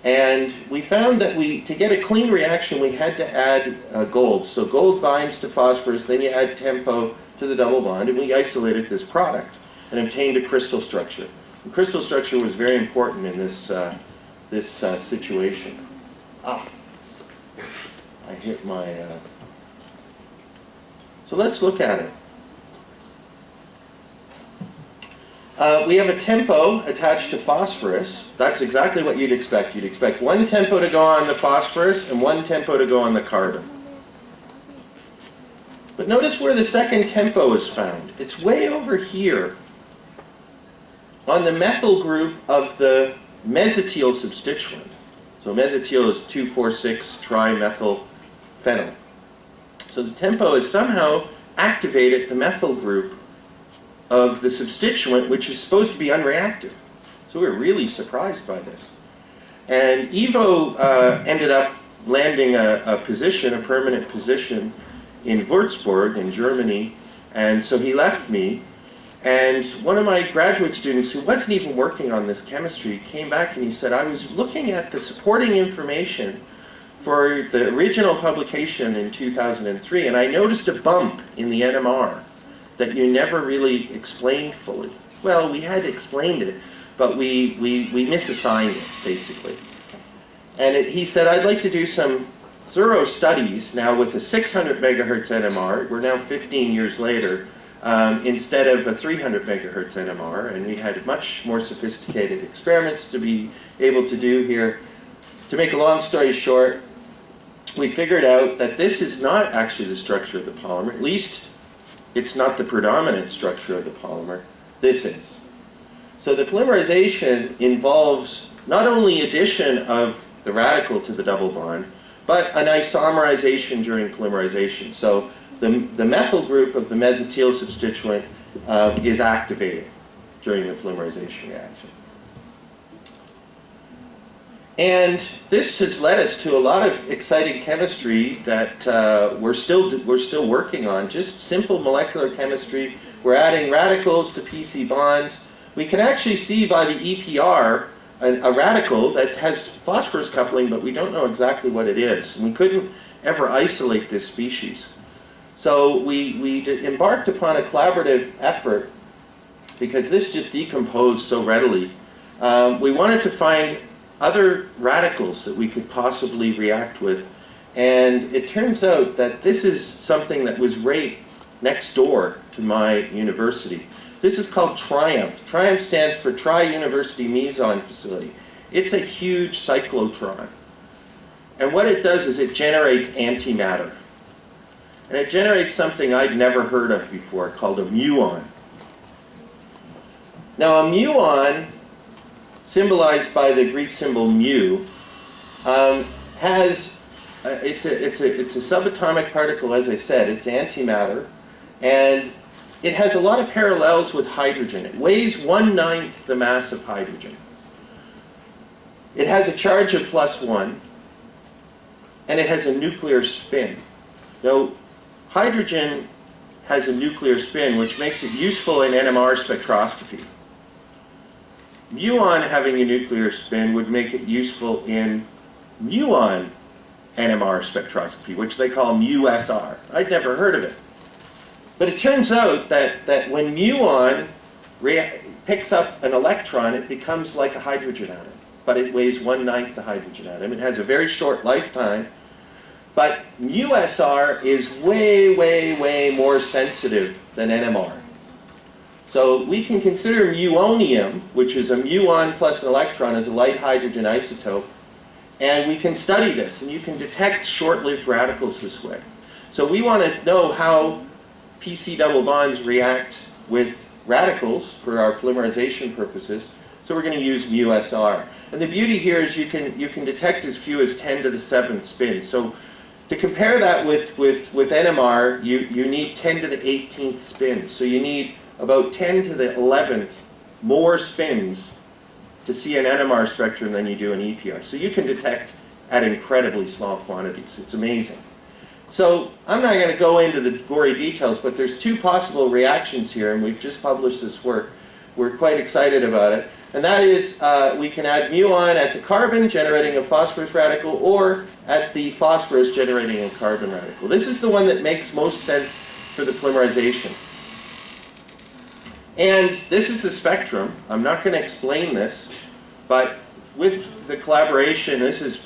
I: And we found that to get a clean reaction, we had to add gold. So gold binds to phosphorus, then you add TEMPO to the double bond, and we isolated this product and obtained a crystal structure. The crystal structure was very important in this situation. I hit my... So let's look at it. We have a TEMPO attached to phosphorus. That's exactly what you'd expect. You'd expect one TEMPO to go on the phosphorus and one TEMPO to go on the carbon. But notice where the second TEMPO is found. It's way over here on the methyl group of the mesotyl substituent. So mesotyl is 2,4,6-trimethyl-phenyl. So the TEMPO has somehow activated the methyl group of the substituent, which is supposed to be unreactive. So we're really surprised by this. And Ivo ended up landing a position, a permanent position in Würzburg in Germany, and so he left me. And one of my graduate students who wasn't even working on this chemistry came back and he said, I was looking at the supporting information for the original publication in 2003, and I noticed a bump in the NMR that you never really explained fully. Well, we had explained it, but we misassigned it, basically. And he said, I'd like to do some thorough studies now with a 600 megahertz NMR. We're now 15 years later, instead of a 300 megahertz NMR, and we had much more sophisticated experiments to be able to do here. To make a long story short, we figured out that this is not actually the structure of the polymer. At least it's not the predominant structure of the polymer. This is. So the polymerization involves not only addition of the radical to the double bond, but an isomerization during polymerization. So the methyl group of the mesotyl substituent is activated during the polymerization reaction. And this has led us to a lot of exciting chemistry that we're still working on. Just simple molecular chemistry. We're adding radicals to PC bonds. We can actually see by the EPR a radical that has phosphorus coupling, but we don't know exactly what it is. And we couldn't ever isolate this species. So we embarked upon a collaborative effort because this just decomposed so readily. We wanted to find other radicals that we could possibly react with. And it turns out that this is something that was right next door to my university. This is called TRIUMPH. TRIUMPH stands for Tri-University Meson Facility. It's a huge cyclotron. And what it does is it generates antimatter. And it generates something I'd never heard of before called a muon. Now a muon, symbolized by the Greek symbol mu, it's a subatomic particle, as I said. It's antimatter, and it has a lot of parallels with hydrogen. It weighs 1/9 the mass of hydrogen. It has a charge of +1, and it has a nuclear spin. Now, hydrogen has a nuclear spin, which makes it useful in NMR spectroscopy. Muon having a nuclear spin would make it useful in muon NMR spectroscopy, which they call mu-SR. I'd never heard of it. But it turns out that when muon picks up an electron, it becomes like a hydrogen atom. But it weighs 1/9 the hydrogen atom. It has a very short lifetime. But mu-SR is way, way, way more sensitive than NMR. So we can consider muonium, which is a muon plus an electron, as a light hydrogen isotope. And we can study this, and you can detect short-lived radicals this way. So we want to know how PC double bonds react with radicals for our polymerization purposes. So we're going to use mu-SR. And the beauty here is you can detect as few as 10 to the 7th spins. So to compare that with NMR, you need 10 to the 18th spins. So you need about 10 to the 11th more spins to see an NMR spectrum than you do an EPR. So you can detect at incredibly small quantities. It's amazing. So I'm not going to go into the gory details, but there's two possible reactions here, and we've just published this work. We're quite excited about it. And that is, we can add muon at the carbon, generating a phosphorus radical, or at the phosphorus, generating a carbon radical. This is the one that makes most sense for the polymerization. And this is the spectrum. I'm not going to explain this, but with the collaboration, this is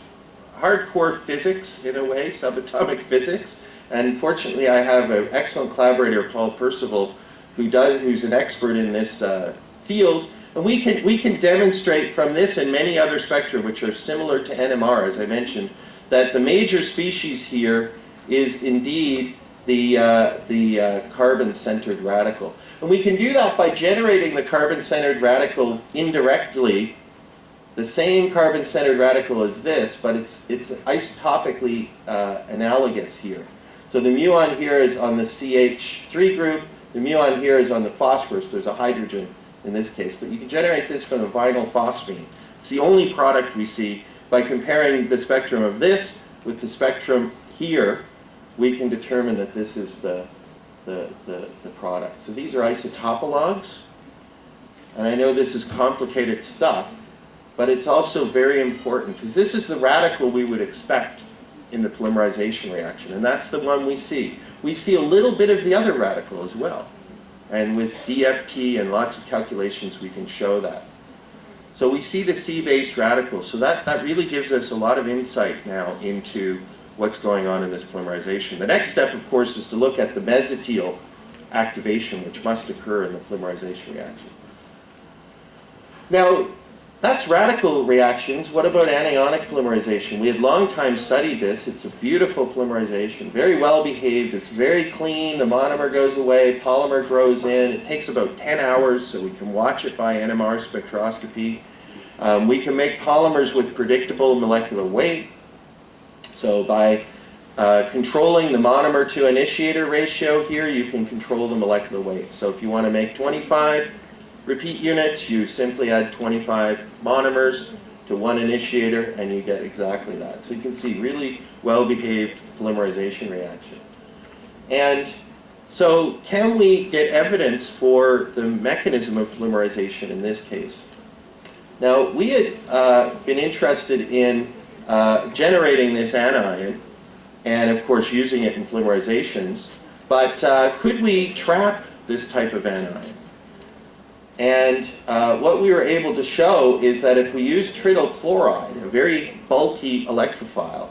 I: hardcore physics in a way, subatomic physics. And fortunately, I have an excellent collaborator, Paul Percival, who's an expert in this field. And we can demonstrate from this and many other spectra, which are similar to NMR, as I mentioned, that the major species here is indeed the carbon-centered radical. And we can do that by generating the carbon-centered radical indirectly, the same carbon-centered radical as this, but it's isotopically analogous here. So the muon here is on the CH3 group, the muon here is on the phosphorus. There's a hydrogen in this case, but you can generate this from a vinyl phosphine. It's the only product we see by comparing the spectrum of this with the spectrum here, we can determine that this is the product. So these are isotopologues. And I know this is complicated stuff, but it's also very important because this is the radical we would expect in the polymerization reaction, and that's the one we see. We see a little bit of the other radical as well. And with DFT and lots of calculations, we can show that. So we see the C-based radical. So that really gives us a lot of insight now into what's going on in this polymerization. The next step, of course, is to look at the mesotyl activation, which must occur in the polymerization reaction. Now, that's radical reactions. What about anionic polymerization? We had long time studied this. It's a beautiful polymerization, very well behaved. It's very clean. The monomer goes away, polymer grows in. It takes about 10 hours, so we can watch it by NMR spectroscopy. We can make polymers with predictable molecular weight. So by controlling the monomer to initiator ratio here, you can control the molecular weight. So if you want to make 25 repeat units, you simply add 25 monomers to one initiator and you get exactly that. So you can see really well-behaved polymerization reaction. And so can we get evidence for the mechanism of polymerization in this case? Now, we had been interested in generating this anion and, of course, using it in polymerizations, but could we trap this type of anion? And what we were able to show is that if we use trityl chloride, a very bulky electrophile,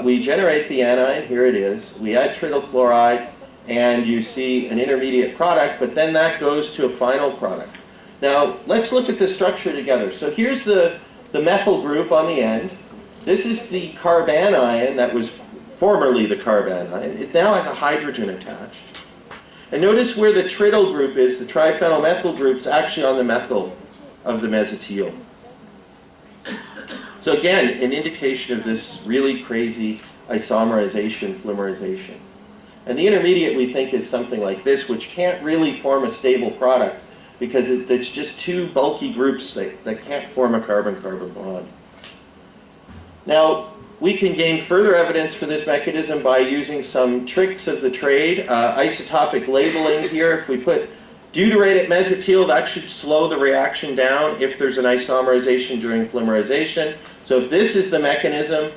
I: we generate the anion, here it is, we add trityl chloride, and you see an intermediate product, but then that goes to a final product. Now, let's look at the structure together. So here's the methyl group on the end. This is the carbanion that was formerly the carbanion. It now has a hydrogen attached. And notice where the trityl group is, the triphenylmethyl group is actually on the methyl of the mesotyl. So again, an indication of this really crazy isomerization, polymerization. And the intermediate we think is something like this, which can't really form a stable product because it's just two bulky groups that can't form a carbon-carbon bond. Now, we can gain further evidence for this mechanism by using some tricks of the trade. Isotopic labeling here. If we put deuterate at mesotyl, that should slow the reaction down if there's an isomerization during polymerization. So if this is the mechanism,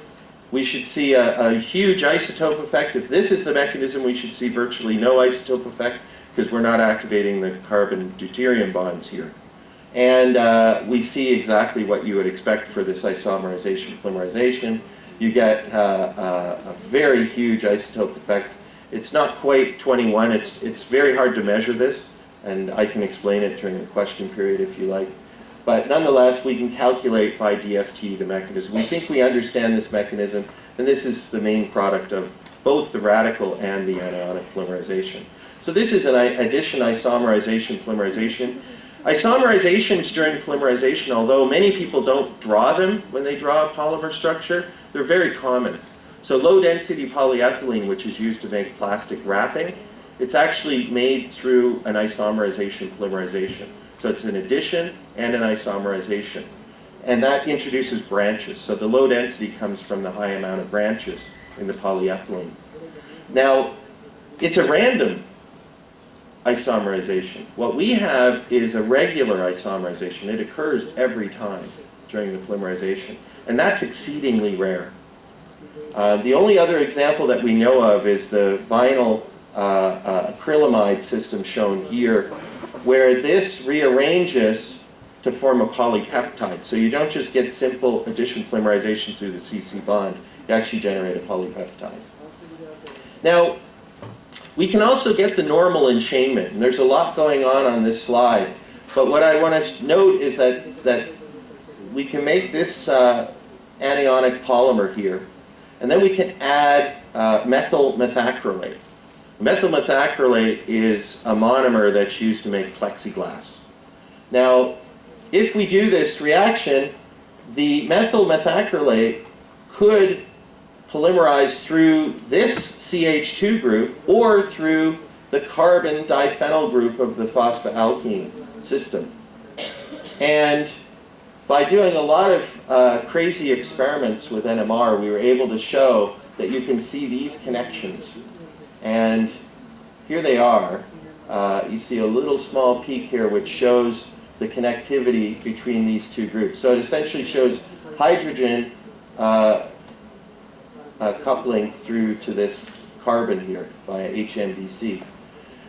I: we should see a huge isotope effect. If this is the mechanism, we should see virtually no isotope effect because we're not activating the carbon-deuterium bonds here. And we see exactly what you would expect for this isomerization polymerization. You get a very huge isotope effect. It's not quite 21. It's very hard to measure this, and I can explain it during the question period if you like. But nonetheless, we can calculate by DFT the mechanism. We think we understand this mechanism, and this is the main product of both the radical and the anionic polymerization. So this is an addition isomerization polymerization. Isomerizations during polymerization, although many people don't draw them when they draw a polymer structure, they're very common. So low-density polyethylene, which is used to make plastic wrapping, it's actually made through an isomerization polymerization. So it's an addition and an isomerization. And that introduces branches. So the low density comes from the high amount of branches in the polyethylene. Now, it's a random isomerization. What we have is a regular isomerization. It occurs every time during the polymerization. And that's exceedingly rare. The only other example that we know of is the vinyl acrylamide system shown here, where this rearranges to form a polypeptide. So you don't just get simple addition polymerization through the CC bond. You actually generate a polypeptide. Now, we can also get the normal enchainment, and there's a lot going on this slide. But what I want to note is that we can make this anionic polymer here, and then we can add methyl methacrylate. Methyl methacrylate is a monomer that's used to make plexiglass. Now, if we do this reaction, the methyl methacrylate could polymerize through this CH2 group or through the carbon diphenyl group of the phosphoalkene system. And by doing a lot of crazy experiments with NMR, we were able to show that you can see these connections. And here they are. You see a little small peak here which shows the connectivity between these two groups. So it essentially shows hydrogen coupling through to this carbon here via HNBC.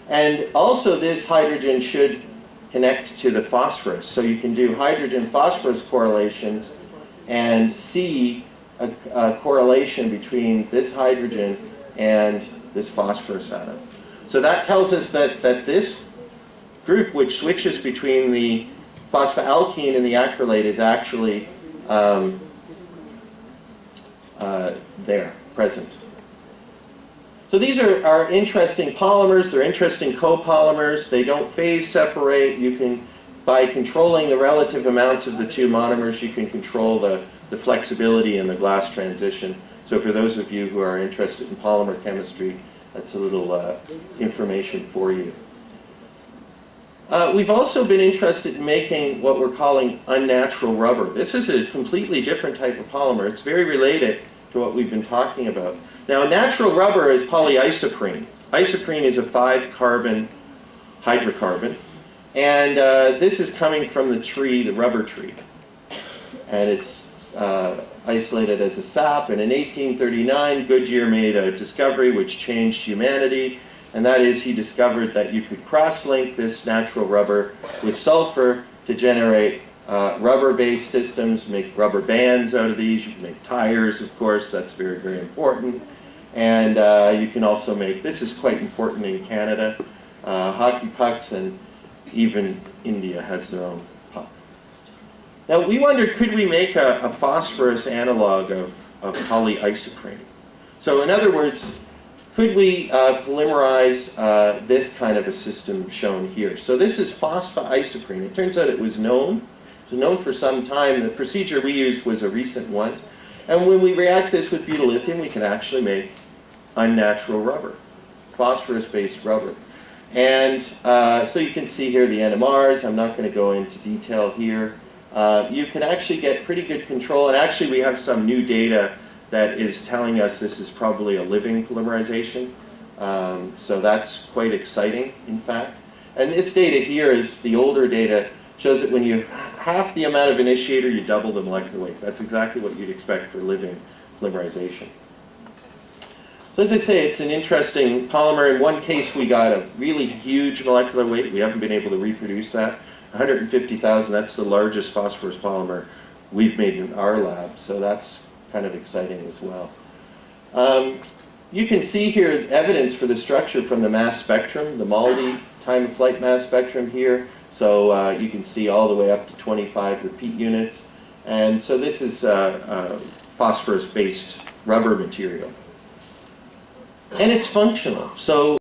I: And also this hydrogen should connect to the phosphorus. So you can do hydrogen-phosphorus correlations and see a correlation between this hydrogen and this phosphorus atom. So that tells us that this group, which switches between the phosphoalkene and the acrylate, is actually there, present. So these are interesting polymers. They're interesting copolymers. They don't phase separate. You can, by controlling the relative amounts of the two monomers, you can control the flexibility in the glass transition. So for those of you who are interested in polymer chemistry, that's a little information for you. We've also been interested in making what we're calling unnatural rubber. This is a completely different type of polymer. It's very related to what we've been talking about. Now, natural rubber is polyisoprene. Isoprene is a 5-carbon hydrocarbon. And this is coming from the tree, the rubber tree. And it's isolated as a sap. And in 1839, Goodyear made a discovery which changed humanity. And that is, he discovered that you could cross-link this natural rubber with sulfur to generate rubber-based systems, make rubber bands out of these. You can make tires, of course. That's very, very important. And you can also make, this is quite important in Canada, hockey pucks, and even India has their own puck. Now, we wondered, could we make a phosphorus analog of polyisoprene? So in other words, could we polymerize this kind of a system shown here? So this is phosphoisoprene. It turns out it was known. It was known for some time. The procedure we used was a recent one. And when we react this with butyllithium, we can actually make unnatural rubber, phosphorus-based rubber. And so you can see here the NMRs. I'm not going to go into detail here. You can actually get pretty good control. And actually, we have some new data that is telling us this is probably a living polymerization. So that's quite exciting, in fact. And this data here is the older data, shows that when you half the amount of initiator, you double the molecular weight. That's exactly what you'd expect for living polymerization. So as I say, it's an interesting polymer. In one case, we got a really huge molecular weight. We haven't been able to reproduce that. 150,000, that's the largest phosphorus polymer we've made in our lab. So that's kind of exciting as well. You can see here evidence for the structure from the mass spectrum, the MALDI time of flight mass spectrum here. So you can see all the way up to 25 repeat units. And so this is phosphorus-based rubber material. And it's functional. So